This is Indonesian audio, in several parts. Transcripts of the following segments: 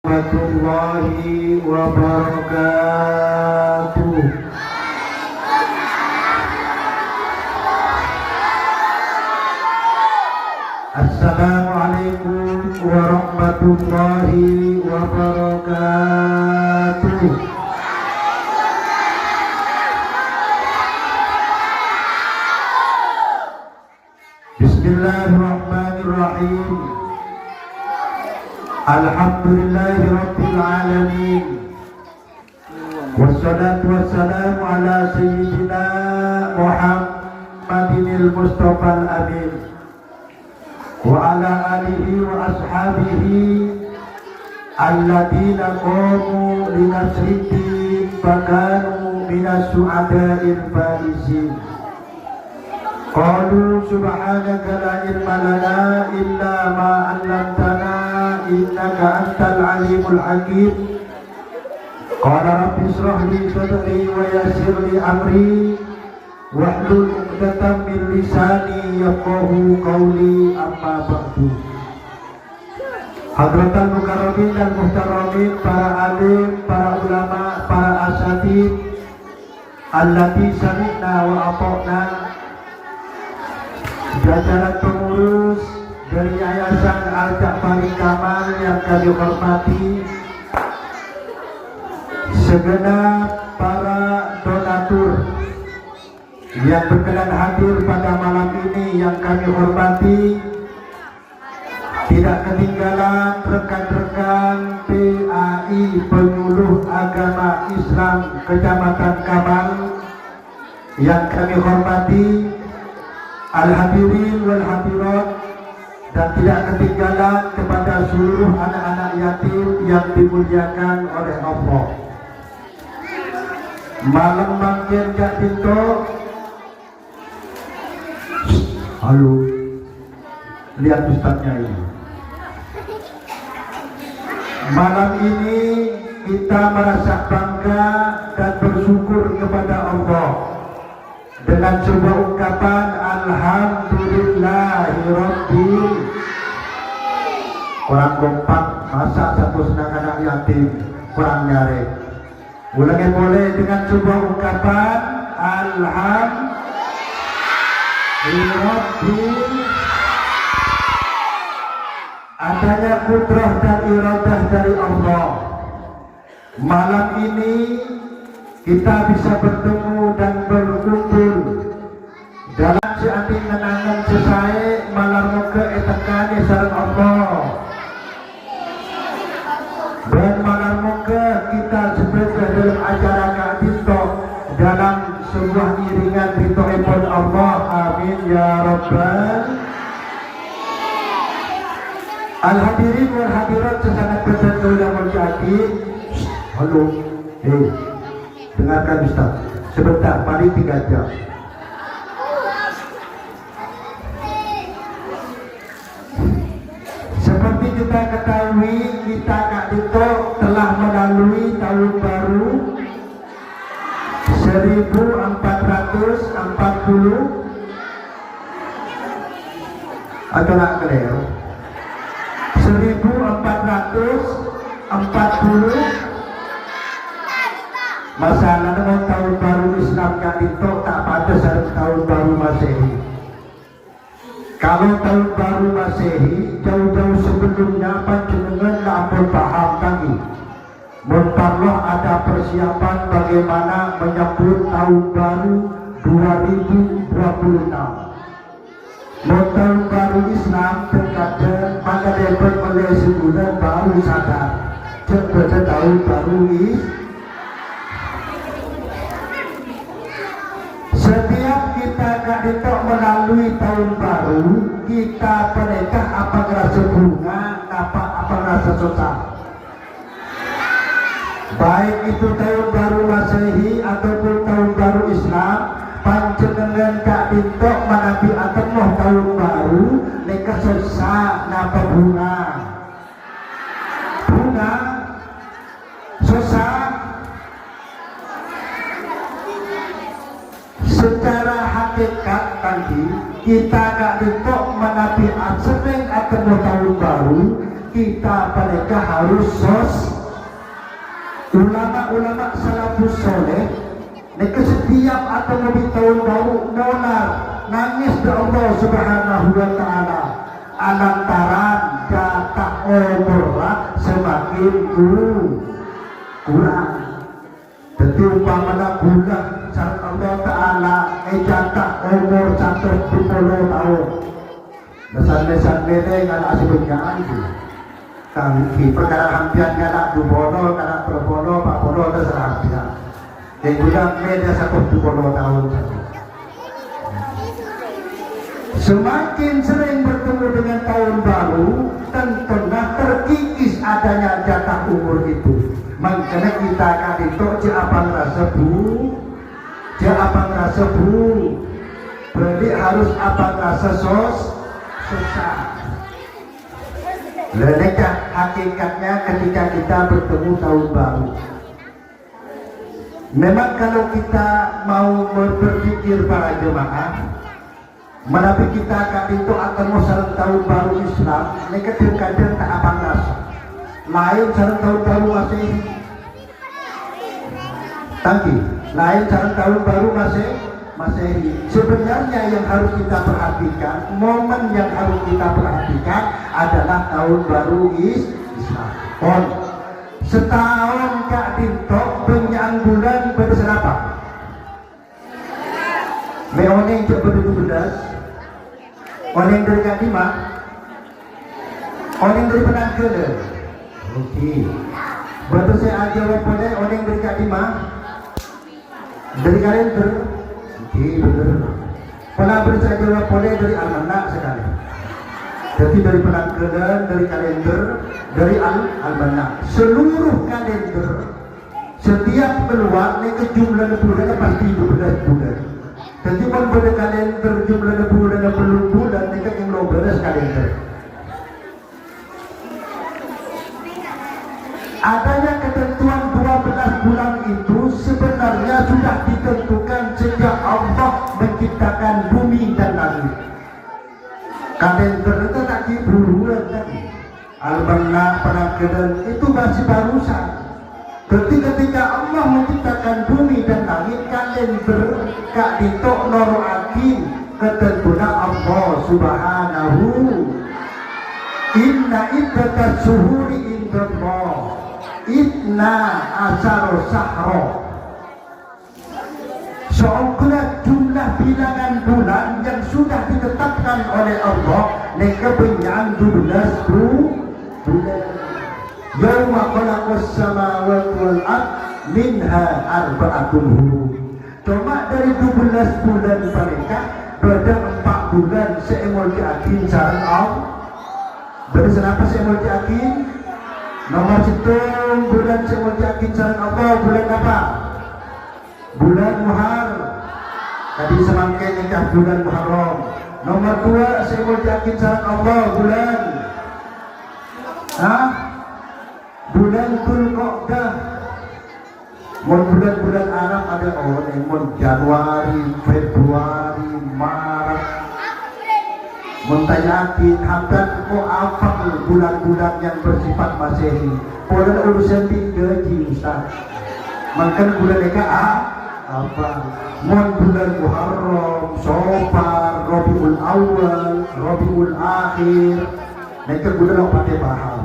warahmatullahi wabarakatuh. Assalamualaikum warahmatullahi wabarakatuh. Bismillahirrahmanirrahim. Alhamdulillahi rabbil alamin. Wassalatu wassalamu ala sayyidina Muhammadinil Mustafal Amin wa ala alihi wa ashabihi alladina qamu linasriddin fakanu minas su'ada'il faisin. Qalu subhanaka la ilma lana illa ma 'allamtana innaka antal alimul hakim. Qala rabbi ishrah li sadri wa yassir li amri wahlul 'uqdatam min lisani yafqahu qawli, amma ba'du. Hadratal mukarramin dan muhtaramin, para alim, para ulama, para asatid allati sami'na wa ata'na, jajaran pengurus dari Yayasan Al-Ja'fari Kamal yang kami hormati, segenap para donatur yang berkenan hadir pada malam ini yang kami hormati, tidak ketinggalan rekan-rekan PAI Penyuluh Agama Islam Kecamatan Kamal yang kami hormati, al-hadirin wal hadirat, dan tidak ketinggalan kepada seluruh anak-anak yatim yang dimuliakan oleh Allah. Malam makin gak pintu. Halo, lihat ustadznya ini. Malam ini kita merasa bangga dan bersyukur kepada Allah dengan sebuah ungkapan alhamdulillahirabbil. Kurang kompak, masa satu senang anak yatim kurang nyari. Ulangi boleh dengan sebuah ungkapan alhamdulillahirabbil. Adanya kudrah dan iradah dari Allah, malam ini kita bisa bertemu dan berkumpul dalam seati kenangan sesae malam muka etekane sareng Allah. Dan malam muka kita sebenarnya dalam acara Ka'dito dalam sebuah iringan ridhoipun Allah. Amin ya rabbal. Al-hadirin wal hadirat sesangat bersentuh dan menjadi. Halo, dengarkan Ustaz, sebentar, paling 3 jam. Seperti kita ketahui, kita Ka'dito telah melalui tahun baru 1440 atau nak clear 1440. Masalah dengan tahun baru Islam Ka'dito tak pada saat tahun baru Masehi. Kalau tahun baru Masehi jauh-jauh sebelumnya panjenengan lapor paham kami. Muntarlah ada persiapan bagaimana menyambut tahun baru 2026. Tahun baru Islam terkadang maka dapat oleh sebulan baru sadar sebagai tahun baru Islam. Setiap kita Ka'dito melalui tahun baru, kita menikah apa rasa bunga, apa rasa susah. Baik itu tahun baru Masehi ataupun tahun baru Islam, panjenengan Ka'dito menabi atemoh tahun baru, nikah susah napa bunga. Bunga susah. Secara hakikat tadi kita Ka'dito menabi sering akan tahun baru, kita mereka harus ulama-ulama salafus soleh mereka setiap atau lebih tahun baru nolar nangis ke Allah Subhanahu wa Ta'ala lantaran jatah umurlah semakin kurang. Jadi umpamanya bulan saat Allah Ta'ala jatah umur 120 tahun besan-besan beda nggak ada sebenarnya kami perkara hampian nggak ada dubono nggak ada perbono pak bono terserah hampian yang bulan beda 120 tahun semakin sering bertemu dengan tahun baru tentunya terkikis adanya jatah umur itu. Makanya kita akan itu apa ngerasa bu berarti harus apa ngerasa susah. Lenekah hakikatnya ketika kita bertemu tahun baru memang kalau kita mau berpikir para jemaah menapi kita akan itu akan sareng tahun baru Islam mereka kadang tak apa ngerasa lain sareng tahun baru Masehi lain sareng tahun baru Masehi sebenarnya yang harus kita perhatikan momen yang harus kita perhatikan adalah tahun baru Islam setahun Kak Dinto penyang bulan berapa meoneng cek berdududas oneng dari Kak Dima oneng dari penangkel oke betul saya aja boleh oneng dari Kak Dima dari kalender oke betul pernah saya jawab boleh dari almanak sekali jadi dari penangkelan dari kalender dari almanak seluruh kalender setiap keluar ini jumlah bulan pasti 12 bulan. Jadi pada kalender jumlah bulan belum bulan mereka yang belum beres kalender. Adanya ketentuan 12 bulan itu sebenarnya sudah ditentukan sejak Allah menciptakan bumi dan langit. Kalender itu tak bulan tadi. Almanak penangkelan itu masih barusan. Ketika Allah menciptakan bumi dan langit kalender kak ditok noroakin ketentuan Allah Subhanahu inna iddatas suhuri indallah itna asar sahro seolah jumlah bilangan bulan yang sudah ditetapkan oleh Allah mereka penyang 12 bulan Yawma khalaqas samawati wal ard minha arba'atun hurum. Cuma dari 12 bulan mereka pada 4 bulan seemol diakin sareng Allah. Dari kenapa seemol diakin? Nomor hitung bulan seemol diakin sareng Allah bulan apa? Bulan Muharram. Tadi semangkin nikah bulan Muharram. Nomor 2 seemol diakin sareng Allah bulan bulan Dzulqa'dah. Bulan-bulan Arab ada Januari, Februari, Maret. Yakin hampir apa bulan-bulan yang bersifat Masehi. Bulan urusan 3 Ustaz. Maka bulan mereka apa? Bulan Muharram, Safar, Rabiul Awal, Rabiul Akhir. Mereka bulan yang pakai paham.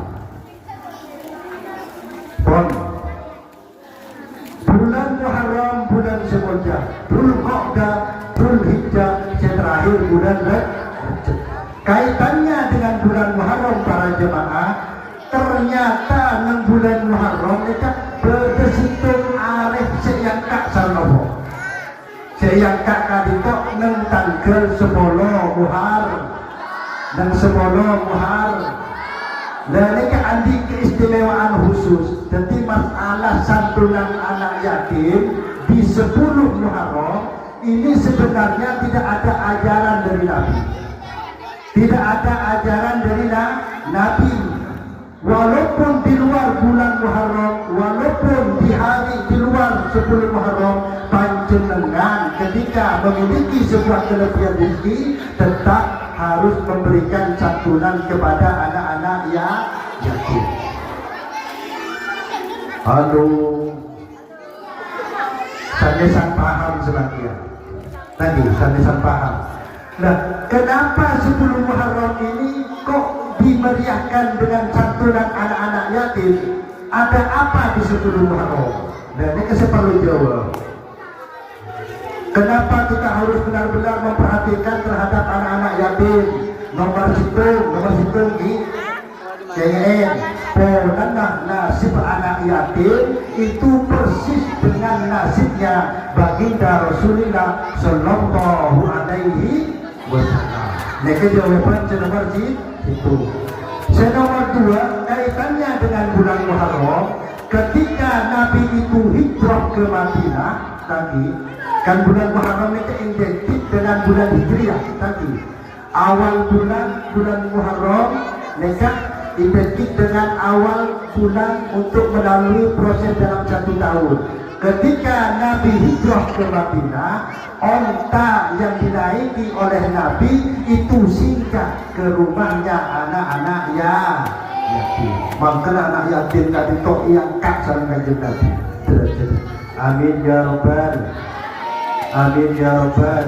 Bulan Muharram, bulan Dzulhijjah, Dzulqa'dah, Dzulhijjah, yang terakhir bulan Rajab. Kaitannya dengan bulan Muharram para jemaah, ternyata 6 bulan Muharram mereka berdesitung arif seyangkak sarnobo. Seyangkak kadito 6 tanggal 10 Muharram dan 10 Muharram. Dan ini andi keistimewaan khusus. Jadi masalah santunan anak yatim di 10 Muharram ini sebenarnya tidak ada ajaran dari Nabi. Tidak ada ajaran dari Nabi. Walaupun di luar bulan Muharram, walaupun di hari di luar 10 Muharram, panjenengan ketika memiliki sebuah kelebihan rezeki tetap harus memberikan santunan kepada anak-anak yatim. Aduh, sandesan paham sebagian. Tadi sandesan paham. Nah, kenapa 10 Muharram ini kok dimeriahkan dengan santunan anak-anak yatim? Ada apa di 10 Muharram? Nah, ini saya perlu jawab. Kenapa kita harus benar-benar memperhatikan terhadap anak-anak yatim? Nomor situng di KN. Karena nasib anak yatim itu persis dengan nasibnya baginda Rasulullah Sallallahu Alaihi Wasallam. Mereka jawaban nomor itu. Nomor 2, kaitannya dengan bulan Muharram. Ketika Nabi itu hijrah ke Madinah tadi, kan bulan Muharram itu identik dengan bulan Hijriah tadi. Awal bulan Muharram mereka identik dengan awal bulan untuk melalui proses dalam 1 tahun. Ketika Nabi hijrah ke Madinah, onta yang dinaiki oleh Nabi itu singgah ke rumahnya anak-anak yatim. Makanya anak yatim tadi tok yang kak sama kanjeng Nabi. Amin ya Rabbal. Amin ya Rabbal.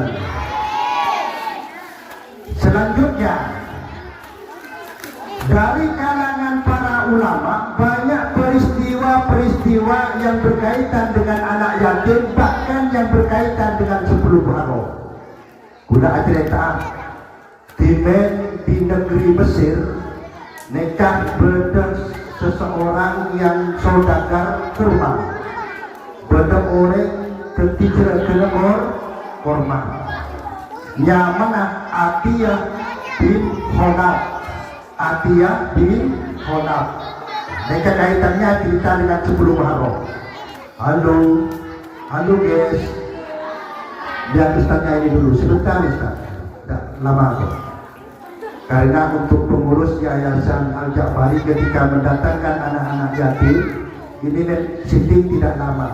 Selanjutnya, dari kalangan para ulama banyak peristiwa-peristiwa yang berkaitan dengan anak yatim, bahkan yang berkaitan dengan 10 Muharram. Guna cerita di negeri Mesir, nekah beda seseorang yang saudagar kurma, beda orang ketiga kenegor kurma, yang mana Atiyah bin Honab. Mereka kaitannya cerita dengan 10 Muharram. Halo guys. Biar Ustaznya ini dulu sebentar Ustaz. Tidak lama kok. Karena untuk pengurus Yayasan Al-Ja'fari ketika mendatangkan anak-anak yatim ini sitting tidak lama.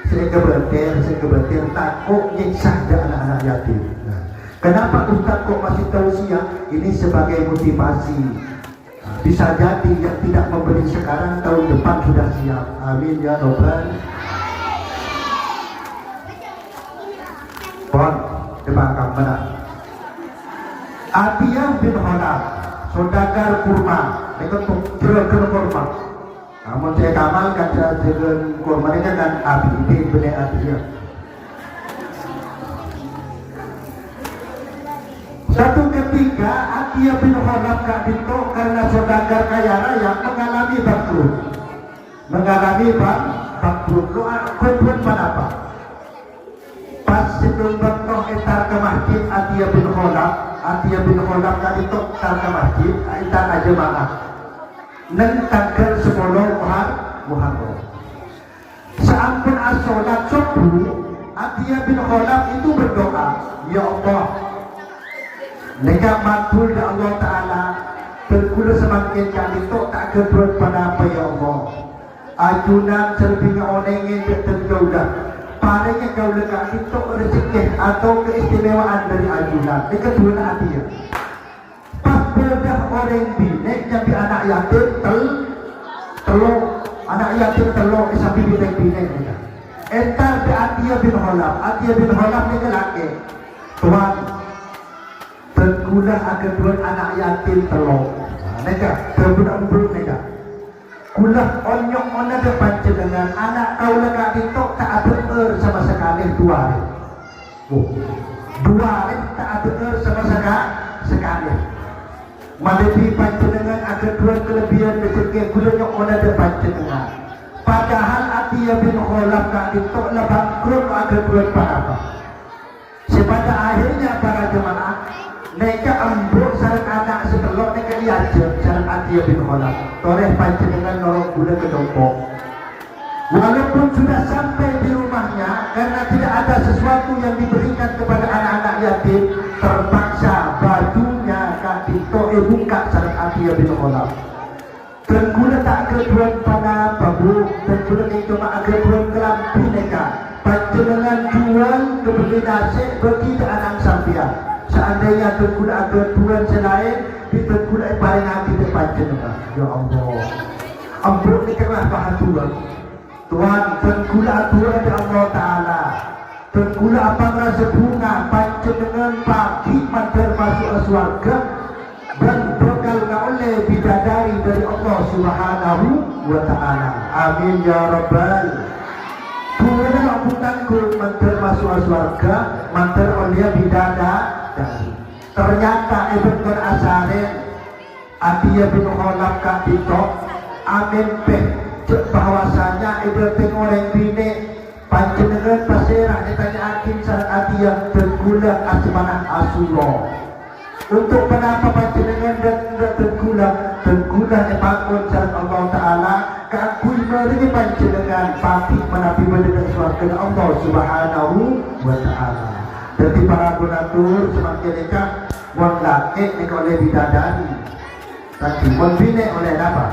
Saya kebetir takut nyiksa anak-anak yatim. Nah, kenapa Ustaz kok masih tausiah? Ini sebagai motivasi. Bisa jadi yang tidak memberi sekarang tahun depan sudah siap. Amin ya Rabbal. Pon, tebakam benar. Atiyah bin Honab, saudagar kurma, mereka jual kurma. Namun saya kamalkan jual kurma mereka kan Abi bin Atiyah. Satu ketika Atiyah bin Honab gak ditok karena saudagar kaya raya mengalami bangkrut. Lo korban pada apa? Pas sebelum bertoh etar ke masjid Atiyah bin Honab gak ditok etar ke masjid etar aja mana? Neng tanggal 10 Muharram. Seampun as-sholat subuh, Atiyah bin Honab itu berdoa, ya Allah, mereka matul da Allah Ta'ala berkula semakin kali tok tak keberat pada apa ya Allah. Ajunan serbinya onengin terjauh. Padanya kau lekat itu rezeki atau keistimewaan dari ajunan. Ini kedua Atiyah. Pas bedah orang binek jadi anak yatim telok anak yatim telok sampai binek entar di Atiyah bin Honab ni laki tuan terguna akan dua anak yatim telok. Nega terbudak nega. Kulah onyok ona depan dengan anak kau lega itu tak ada sama sekali dua. Dua tak ada sama sekali. Malebi panjenengan ada dua kelebihan rezeki kulanya ona depan dengan. Padahal Atiyah bin Honab kak itu lebang kurang ada dua apa. Sepada akhirnya para jemaah mereka ambuk sarang anak setelok mereka diajar sarang Atiyah bin Honab toreh panjenengan norong gula ke dompok. Walaupun sudah sampai di rumahnya karena tidak ada sesuatu yang diberikan kepada anak-anak yatim, terpaksa bajunya kadito buka sarang Atiyah bin Honab. Tenggula tak keduan pada babu, tenggula ini cuma keduan kelampi mereka. Panjenengan jual kebeli nasi bagi anak sampian. Seandainya terguna keduan selain ditenggunakan paling hati depan panjenengan ya Allah. Ampun ikhlas bahagia Tuhan dan kula atur ya Allah Ta'ala dan kula apa rasa bunga panjenengan pagi mater masuk surga dan bekal oleh bidadari dari Allah Subhanahu wa Ta'ala. Amin ya Rabbal. Kemudian ampunanku mater masuk surga mater oleh bidadari. Ternyata ibn Asarin Adiyah bin Kholaf Kadito amin peh bahwasanya ibu orang bine panjenengan pasirah ditanya akin saat Adiyah tergula asmanah Asuro. Untuk kenapa panjenengan dan tergula bangun saat Allah Ta'ala kakui meri panjenengan pati menapi mendengar suarga Allah Subhanahu wa Ta'ala. Jadi para gunatur semakin dekat mon laki oleh bidadari tadi mon bine oleh apa?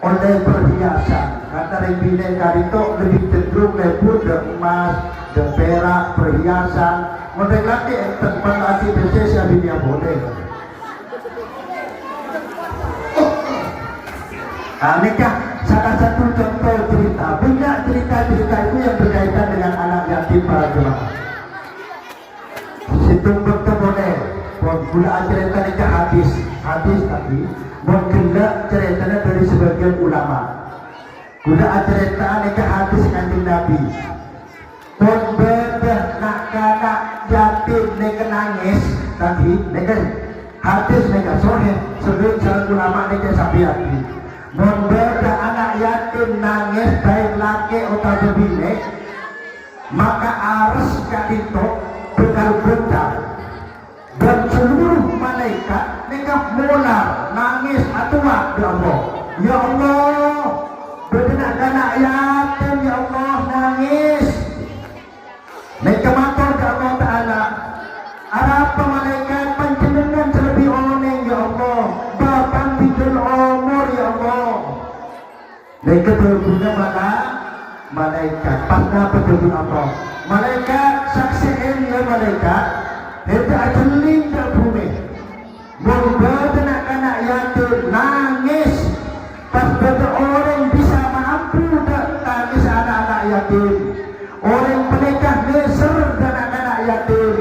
Oleh perhiasan. Kata yang bine karito lebih cenderung lebur de emas, de perak, perhiasan. Mon laki tempat lagi bersih abinya boleh. Nikah salah satu contoh cerita. Banyak cerita-cerita itu yang berkaitan dengan anak yatim para jemaah. Situng bertemu gula cerita nikah hadis tadi menggila ceritanya dari sebagian ulama gula cerita nikah hadis kanjeng Nabi pun bedah nak kanak yatim nikah nangis tadi nikah hadis nikah sohih sebelum jalan ulama nikah sapi hati membedah anak yatim nangis baik laki atau bini maka harus kadito benar-benar dan seluruh malaikat mereka mular nangis atuah ya Allah ya Allah benar anak yatim ya Allah nangis mereka matur ke Allah Ta'ala apa malaikat panjenengan terlebih oneng ya Allah bapak bidul umur ya Allah mereka berguna mana malaikat pasna petunjuk Allah malaikat saksiin ya malaikat itu ajeling ke bumi membuat anak yatim nangis pas betul orang bisa mampu tangis anak-anak yatim orang menikah neser dan anak-anak yatim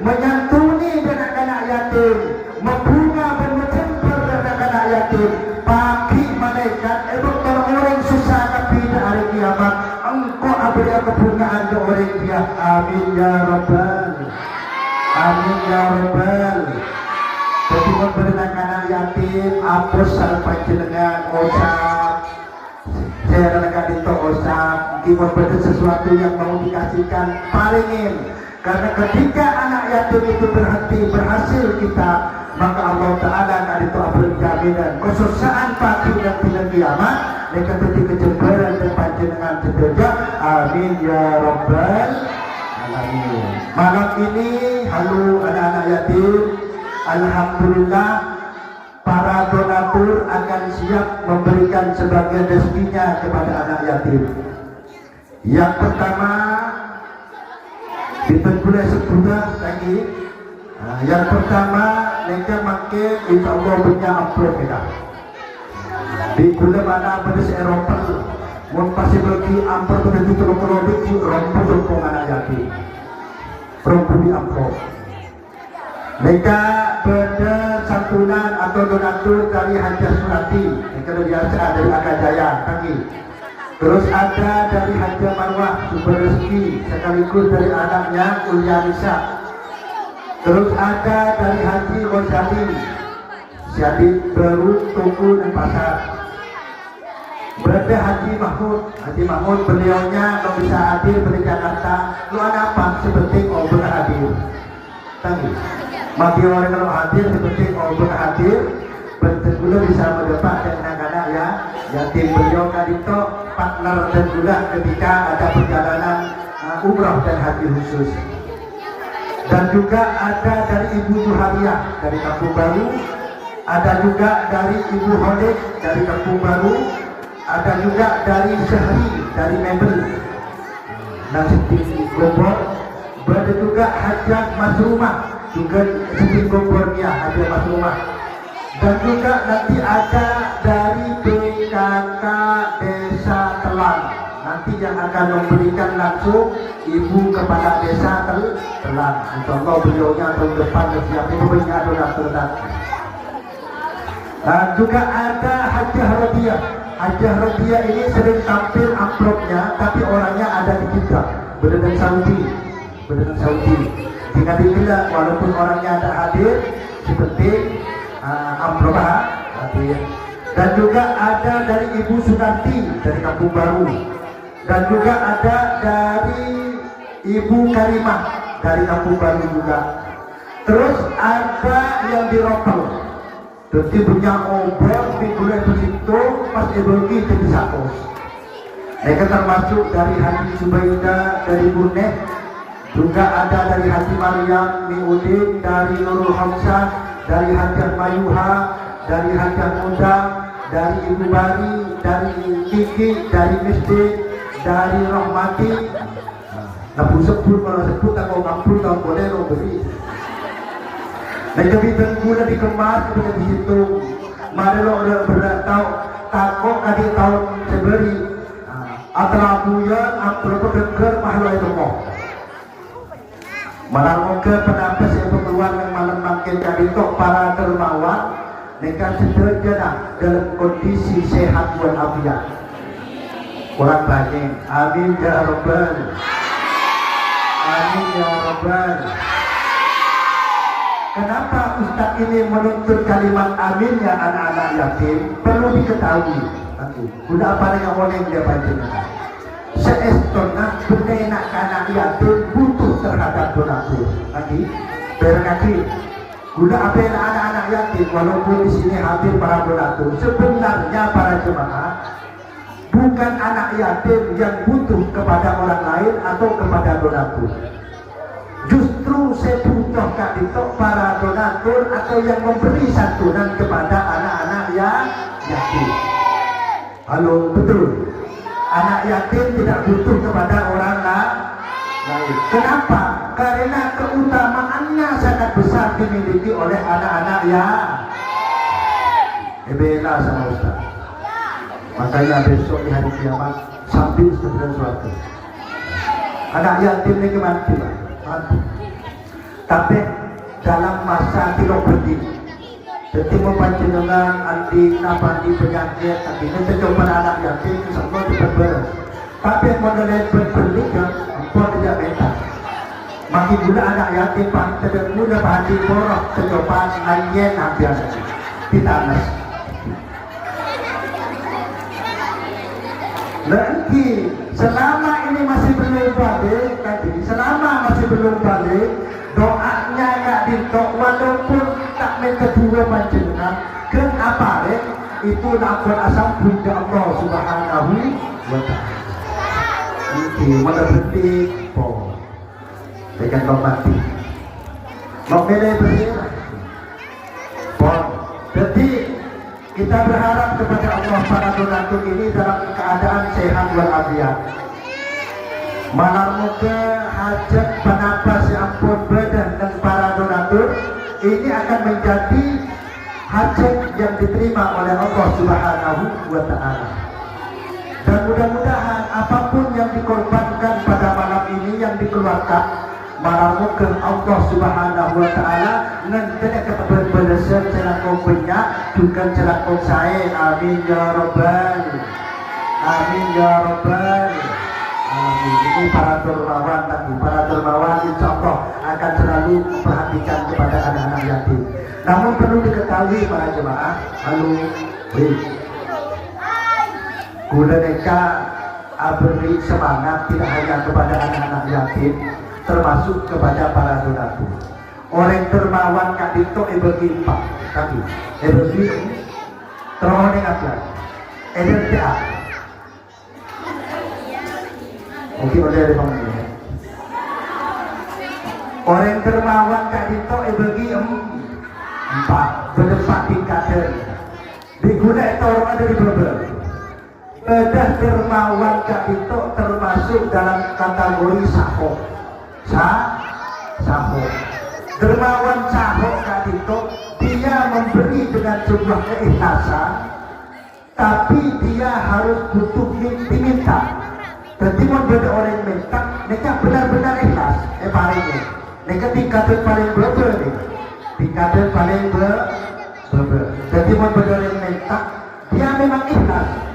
menyantuni dan anak-anak yatim membunga dan mencemper dan anak-anak yatim pagi malaikat orang susah tapi hari kiamat engkau beri kebungaan ke orang dia. Amin ya Rabbal. Amin ya Rabbal. Jadi memberikan anak yatim apus sareng panjenengan osap saya akan itu osap memberi sesuatu yang mau dikasihkan paringin karena ketika anak yatim itu berhasil kita maka Allah Ta'ala akan itu berjaminan kesusahan pagi dan tidak kiamat mereka jadi kejembaran dan panjenengan sedaya. Amin ya Rabbal alamin. Malam ini halo anak-anak yatim, alhamdulillah para donatur akan siap memberikan sebagian rezekinya kepada anak yatim. Yang pertama ditentukan sebulan lagi. Yang pertama mereka makin insya Allah punya amplop kita. Di gula mana pada Eropa mau pasti bagi amplop pada itu produk di rompong anak yatim. Perempuan di amplop. Mereka pada santunan atau donatur dari Hajah Surati. Mereka biasa dari Akajaya Tangi. Terus ada dari Hajah Marwah Sumber Rezeki sekaligus dari anaknya Ulyanisa. Terus ada dari Haji Ghazali Syadid baru Tuku dan Pasar. Berada Haji Mahmud beliaunya kalau bisa hadir dari Jakarta. Lu ada apa? Sepenting oh benar hadir. Tangi. Bagi orang kalau hadir sepenting oh benar hadir. Betul bisa mendepak dengan anak-anak ya. Yatim beliau kadito partner dan juga ketika ada perjalanan umrah dan haji khusus. Dan juga ada dari Ibu Juhariah dari Kampung Baru, ada juga dari Ibu Holik dari Kampung Baru, ada juga dari Syahri dari Mebel dan Siti Gobor, ada juga Hajat Mas Rumah juga Siti Gobornya Hajat Mas Rumah, Dan juga nanti ada dari PKK Desa Telang, nanti yang akan memberikan langsung ibu kepada Desa Telang. Insyaallah beliaunya tahun depan siap memberikan donatur nanti. Dan juga ada Hajah Rodiah. Hajah Rodiah ini sering tampil amplopnya, tapi orangnya ada di kita, berada Saudi. Jika dibilang walaupun orangnya ada hadir, seperti amplop hadir. Dan juga ada dari Ibu Sunarti dari Kampung Baru. Dan juga ada dari Ibu Karimah dari Kampung Baru juga. Terus ada yang di Ropel. Jadi punya obat di bulan itu pas dibagi jadi satu. Mereka termasuk dari Haji Subaidah dari Buneh, juga ada dari Haji Maryam Miudin, dari Nurul Hamzah, dari Hajah Mayuha, dari Hajah Muda, dari Ibu Bari, dari Kiki, dari Misdi, dari Rahmati. Nabu sebut kalau sebut tak mau ngampul tak boleh lo beri. Dan jadi gula dikemas kita di situ. Mana lo udah tahu takut kali tahun seberi. Antara bulan antara pedeker mahal itu mau. Malam ke penampas yang pengeluar yang malam makin kali tok para dermawan. Mereka sederhana dalam kondisi sehat walafiat. Orang banyak. Amin ya Rabbal. Amin ya Rabbal. Kenapa Ustaz ini menuntut kalimat aminnya anak-anak yatim? Perlu diketahui. Sudah apa dengan orang dia baca? Seestona benak anak yatim butuh terhadap donatur. Lagi, berkati. Sudah apa yang anak-anak yatim? Walaupun di sini hadir para donatur, sebenarnya para jemaah bukan anak yatim yang butuh kepada orang lain atau kepada donatur. Justru saya butuh itu para donatur atau yang memberi santunan kepada anak-anak yang yatim. Halo, betul. Anak yatim tidak butuh kepada orang lain. Kenapa? Karena keutamaannya sangat besar dimiliki oleh anak-anak bela sama Ustaz. Makanya besok di hari kiamat sambil segera suatu. Anak yatim ini kemana? Tapi dalam masa tidak berdiri, jadi mempanjenengan anti nabati penyakit, tapi nanti coba anak yatim semua diperberes. Tapi modalnya berperlukan, empon tidak beda. Makin gula anak yatim pak tidak mudah bahadi borok, coba ngayen hampir kita anas. Nanti selama ini masih belum balik, selama masih belum balik, doanya nggak ditok walaupun tak kedua panjenengan, kenapa itu nafas asam puja Allah Subhanahu wa Ta'ala. Ini mana berarti, po, dengan mati, mau pilih bersih, po, jadi kita berharap kepada Allah para donatur ini dalam keadaan sehat walafiat. Malam muka hajat penapas yang ampun badan dan para donatur ini akan menjadi hajat yang diterima oleh Allah Subhanahu wa Ta'ala. Dan mudah-mudahan apapun yang dikorbankan pada malam ini yang dikeluarkan malam muka Allah Subhanahu wa Ta'ala nanti akan berbalasan celakon banyak bukan celakon saya. Amin ya Rabbal. Amin ya Rabbal. Amin. Ini para dermawan tadi, para dermawan insya Allah akan selalu memperhatikan kepada anak-anak yatim. Namun perlu diketahui para jemaah, guna mereka beri semangat tidak hanya kepada anak-anak yatim, termasuk kepada para donatur. Orang dermawan kadito berlimpah, tapi berlimpah terus apa? LTA. Mungkin ada di bawah ini. Orang dermawan kadito bagi empat, berdepan tingkatan. Diguna itu orang ada di bawah. Bedah dermawan kadito termasuk dalam kategori sahok. Sahok. Dermawan sahok kadito dia memberi dengan sebuah keikhlasan, tapi dia harus butuh diminta. Jadi mau beda orang minta, mereka benar-benar ikhlas. Palingnya, mereka tingkatan paling berber nih, tingkatan paling berber. Jadi mau beda orang minta, dia memang ikhlas.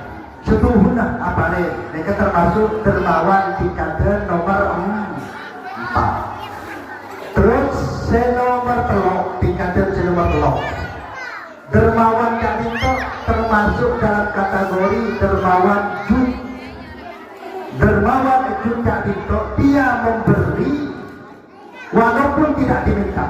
Setuhunah apa nih? Mereka termasuk dermawan tingkatan nomor 4. Terus senomor telok, tingkatan senomor telok. Dermawan kadito termasuk dalam kategori dermawan jud. Dermawan jud kadito dia memberi walaupun tidak diminta.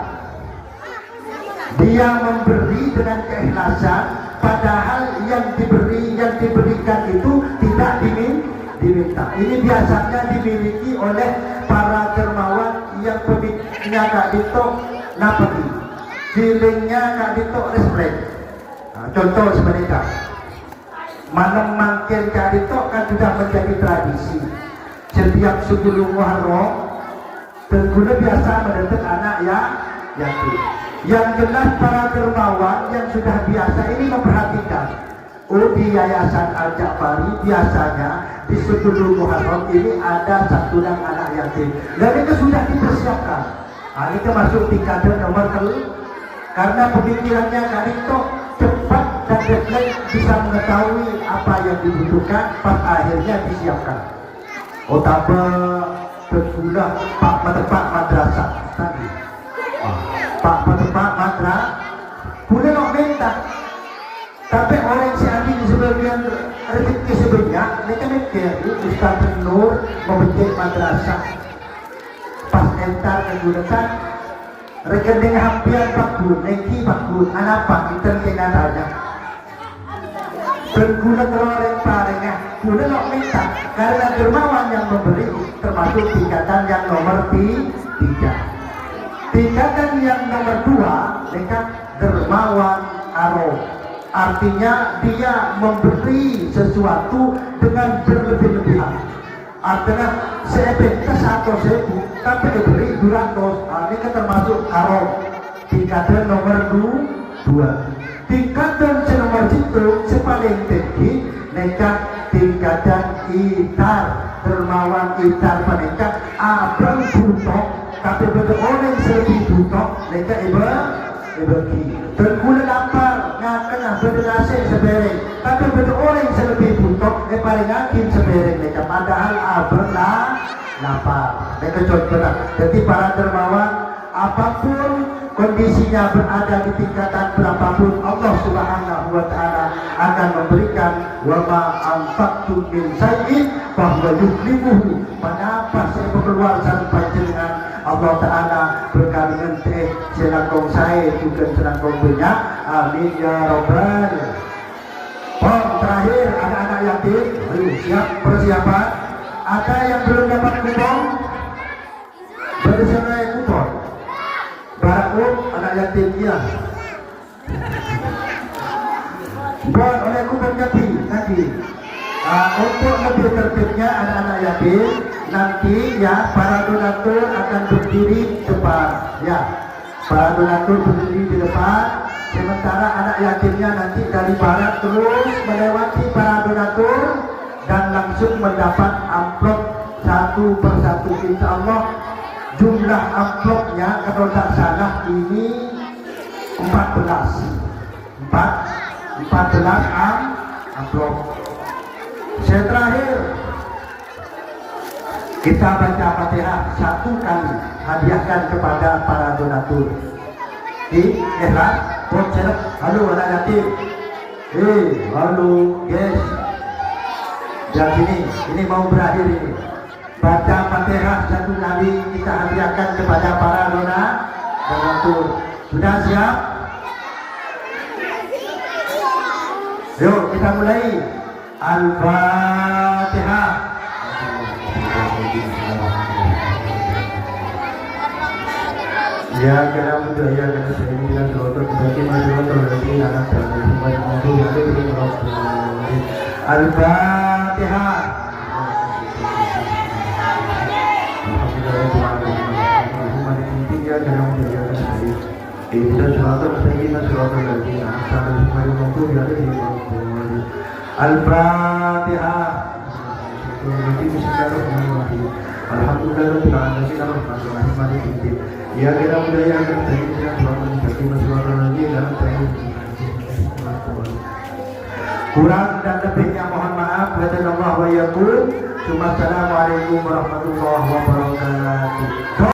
Dia memberi dengan keikhlasan, padahal yang diberikan itu tidak diminta. Ini biasanya dimiliki oleh para dermawan yang pemiliknya kadito napati, feelingnya kadito respect. Nah, contoh seperti itu. Malam mangkin kadito kan sudah menjadi tradisi. Setiap 10 Muharram tengguna biasa mendapat anak yatim. Yang jelas para dermawan yang sudah biasa ini memperhatikan. Oh, di Yayasan Al-Ja'fari biasanya di 10 Muharram ini ada santunan anak yatim. Dan itu sudah dipersiapkan. Ini termasuk tingkatan nomor karena pemikirannya kadito cepat dan refleks, bisa mengetahui apa yang dibutuhkan, pas akhirnya disiapkan. Otaba tersudah Pak Petepak Madrasah tadi. Pak Petepak Madrasah boleh nak minta, tapi orang si Adi di sebagian rezeki sebanyak mereka mikir Ustaz Nur membentuk madrasah pas entar menggunakan rekening hampir bakun, neki bakun, apa kita kena tanya. Berguna orang parengnya, guna nak minta karena dermawan yang memberi termasuk tingkatan yang nomor 3. Tingkatan yang nomor 2, mereka dermawan aro. Artinya dia memberi sesuatu dengan berlebih-lebihan. Artinya seepeknya 1.000 tapi diberi 200. Ini kan termasuk haram. Tingkatan nomor 2. Tingkatan nomor itu sepaling tinggi mereka tingkatan itar, dermawan itar mereka abang butok, tapi betul orang lebih butok mereka ibagi. Berguna lapar ngakena berdasar sebereng, tapi betul orang lebih butok paling ngakim sebereng mereka, padahal abang lapar. Mereka contohnya. Jadi para dermawan apapun kondisinya berada di tingkatan berapapun, Allah Subhanahu wa Ta'ala akan memberikan wa ma anfaqtum min syai'in bahwa yukhlifuhu. Menapa saya keluar sampai dengan Allah Ta'ala berkalian teh selangkong saya juga selangkong banyak. Amin ya rabbal. Terakhir anak-anak yatim, ayo siap persiapan. Ada yang belum dapat kupon? Berdasarkan kupon. Barakun anak yatim dia. Buat oleh kupon yatim nanti. Untuk lebih tertibnya anak-anak yatim nanti ya para donatur akan berdiri depan ya. Para donatur berdiri di depan. Sementara anak yatimnya nanti dari barat terus melewati para donatur dan langsung mendapat amplop satu persatu. Insya Allah jumlah amplopnya kalau tak salah ini 14 amplop. Saya terakhir kita baca Fatihah 1 kali, hadiahkan kepada para donatur. Ikhlas, bocor, halo anak yatim. Halo guys. Dan ini mau berakhir ini. Baca Fatihah 1 kali, kita hadiahkan kepada para donatur. Sudah siap? Yuk kita mulai. Al-Fatihah. Ya karena mudah ya karena saya bilang doa bagi masyarakat lagi anak dan semuanya mampu ada di Al-Fatihah. Alhamdulillah karena mudah ya karena saya bilang doa bagi masyarakat lagi anak dan semuanya المغضوب عليهم ولا الضالين. الفاتحة. Bismillahirrahmanirrahim. Alhamdulillahirabbil alamin arrahmanir rahim maliki yaumiddin. Iyyaka na'budu wa iyyaka nasta'in ihdinas siratal mustaqim siratal ladzina an'amta 'alaihim. Kurang dan lebihnya mohon maaf. Hadanallah wa iyyakum. Assalamualaikum warahmatullahi wabarakatuh.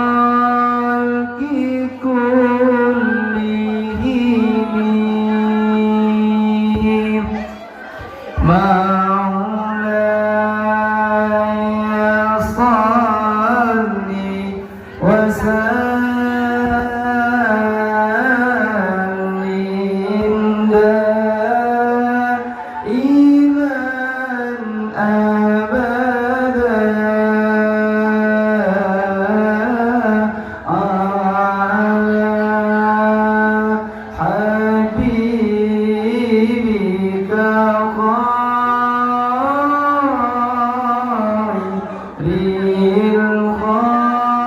للخلق كلهم مولاي صل وسلم دائما أبدا على حبيبك خير الخلق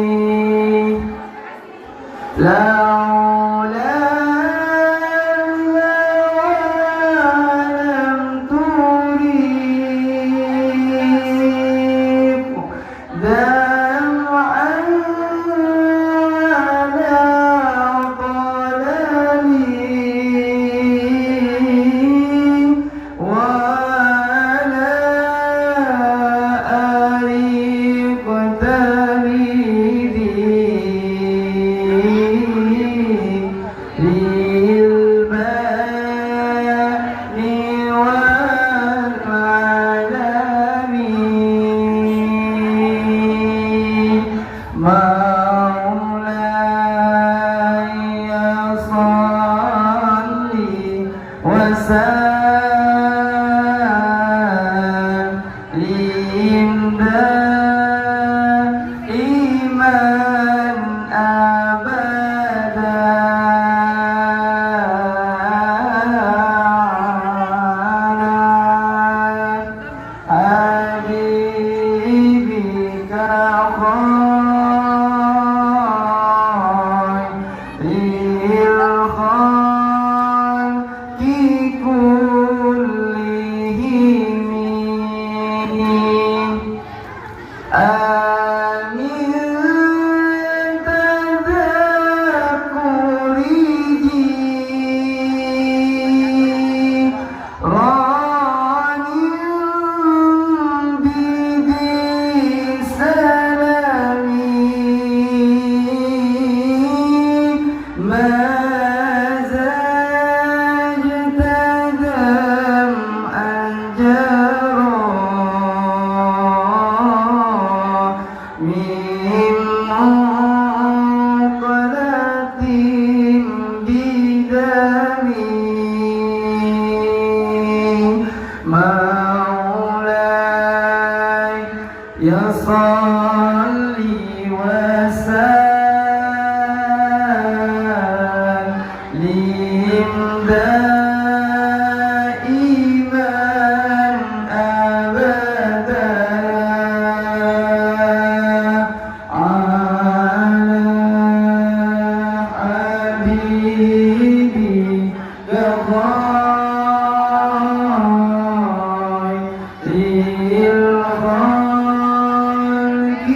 كلهم لولا ولم تريق دمعا على ضلالي ولا أريقت للبان والعالمين مولاي صل وسلم دائما أبدا على حبيبك خير الخلق كلهم آمين تذكره ران بذي سلامي ما زاجت دمعا جرى من منقلة بدمي مولاي صل وسلم دائما أبدا على حبيبك خير الخلق